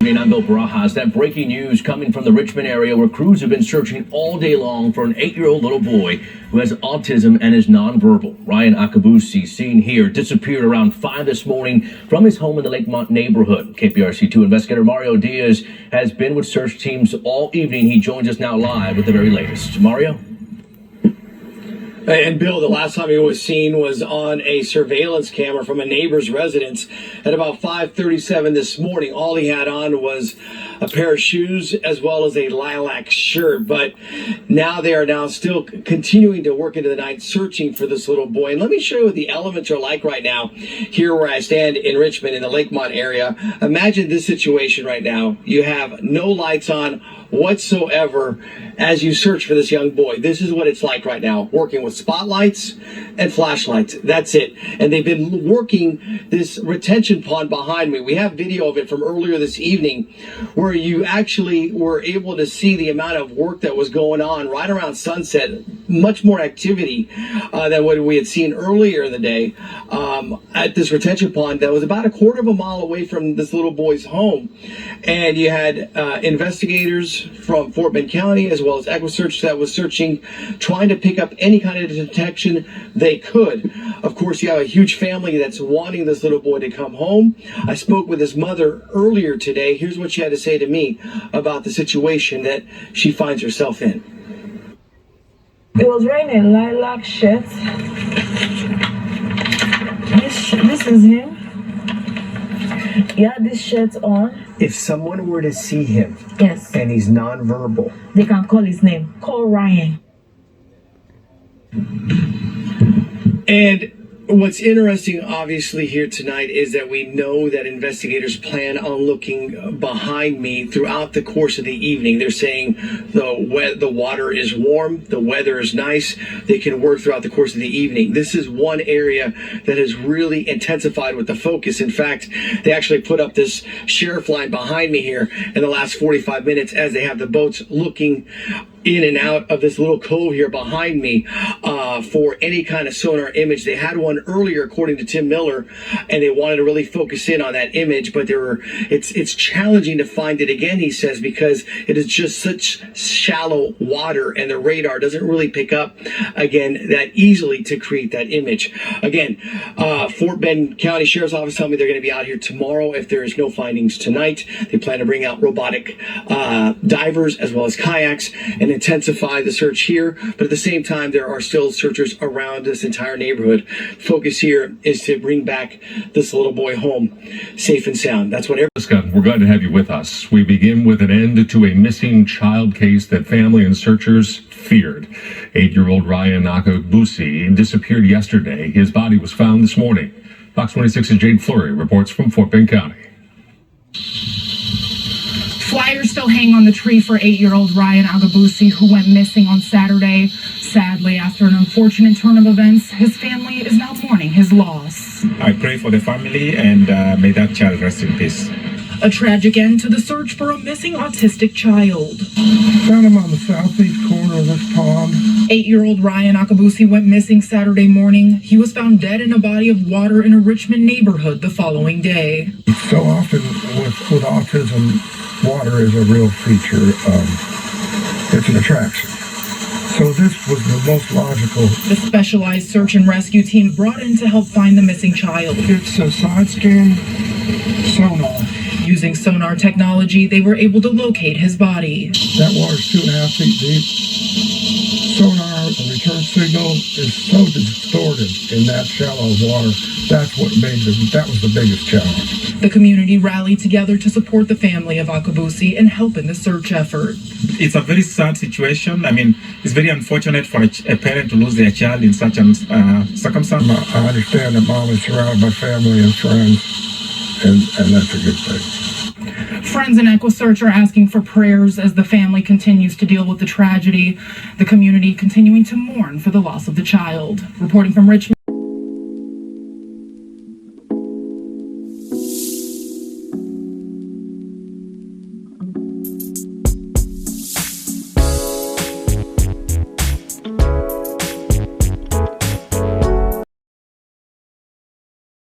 I'm Bill Barajas. That breaking news coming from the Richmond area where crews have been searching all day long for an 8-year-old little boy who has autism and is nonverbal. Ryan Akagbusi, seen here, disappeared around 5 this morning from his home in the Lakemont neighborhood. KPRC2 investigator Mario Diaz has been with search teams all evening. He joins us now live with the very latest. Mario? And Bill, the last time he was seen was on a surveillance camera from a neighbor's residence at about 5:37 this morning. All he had on was a pair of shoes as well as a lilac shirt. But now they are now still continuing to work into the night searching for this little boy. And let me show you what the elements are like right now here where I stand in Richmond in the Lakemont area. Imagine this situation right now. You have no lights on whatsoever as you search for this young boy. This is what it's like right now, working with spotlights and flashlights. That's it. And they've been working this retention pond behind me. We have video of it from earlier this evening where you actually were able to see the amount of work that was going on right around sunset. Much more activity than what we had seen earlier in the day at this retention pond that was about a quarter of a mile away from this little boy's home. And you had investigators from Fort Bend County as well as EquiSearch that was searching, trying to pick up any kind of detection they could. Of course, you have a huge family that's wanting this little boy to come home. I spoke with his mother earlier today. Here's what she had to say to me about the situation that she finds herself in. It was wearing a lilac shirt. This is him. He had this shirt on. If someone were to see him, Yes, and he's nonverbal, they can call his name. Call Ryan. And what's interesting, obviously, here tonight is that we know that investigators plan on looking behind me throughout the course of the evening. They're saying the water is warm, the weather is nice. They can work throughout the course of the evening. This is one area that has really intensified with the focus. In fact, they actually put up this sheriff line behind me here in the last 45 minutes as they have the boats looking in and out of this little cove here behind me for any kind of sonar image. They had one earlier, according to Tim Miller, and they wanted to really focus in on that image, but it's challenging to find it again, he says, because it is just such shallow water and the radar doesn't really pick up again that easily to create that image. Again, Fort Bend County Sheriff's Office told me they're going to be out here tomorrow if there is no findings tonight. They plan to bring out robotic divers as well as kayaks and intensify the search here, but at the same time there are still searchers around this entire neighborhood. Focus here is to bring back this little boy home safe and sound. That's what We're glad to have you with us. We begin with an end to a missing child case that family and searchers feared. 8-year-old Ryan Akagbusi disappeared yesterday. His body was found this morning. Fox 26's Jade Fleury reports from Fort Bend County. Flyers still hang on the tree for 8-year-old Ryan Akagbusi, who went missing on Saturday. Sadly, after an unfortunate turn of events, his family is now mourning his loss. I pray for the family and may that child rest in peace. A tragic end to the search for a missing autistic child. Found him on the southeast corner of this pond. 8-year-old Ryan Akagbusi went missing Saturday morning. He was found dead in a body of water in a Richmond neighborhood the following day. So often with autism, water is a real feature. It's an attraction. So this was the most logical. The specialized search and rescue team brought in to help find the missing child. It's a side scan sonar. Using sonar technology, they were able to locate his body. That water's 2.5 feet deep. Sonar, the return signal is so distorted in that shallow water. That was the biggest challenge. The community rallied together to support the family of Akagbusi and help in the search effort. It's a very sad situation. I mean, it's very unfortunate for a parent to lose their child in such a circumstance. I understand that mom is surrounded by family and friends, and that's a good thing. Friends in EquiSearch are asking for prayers as the family continues to deal with the tragedy. The community continuing to mourn for the loss of the child. Reporting from Richmond.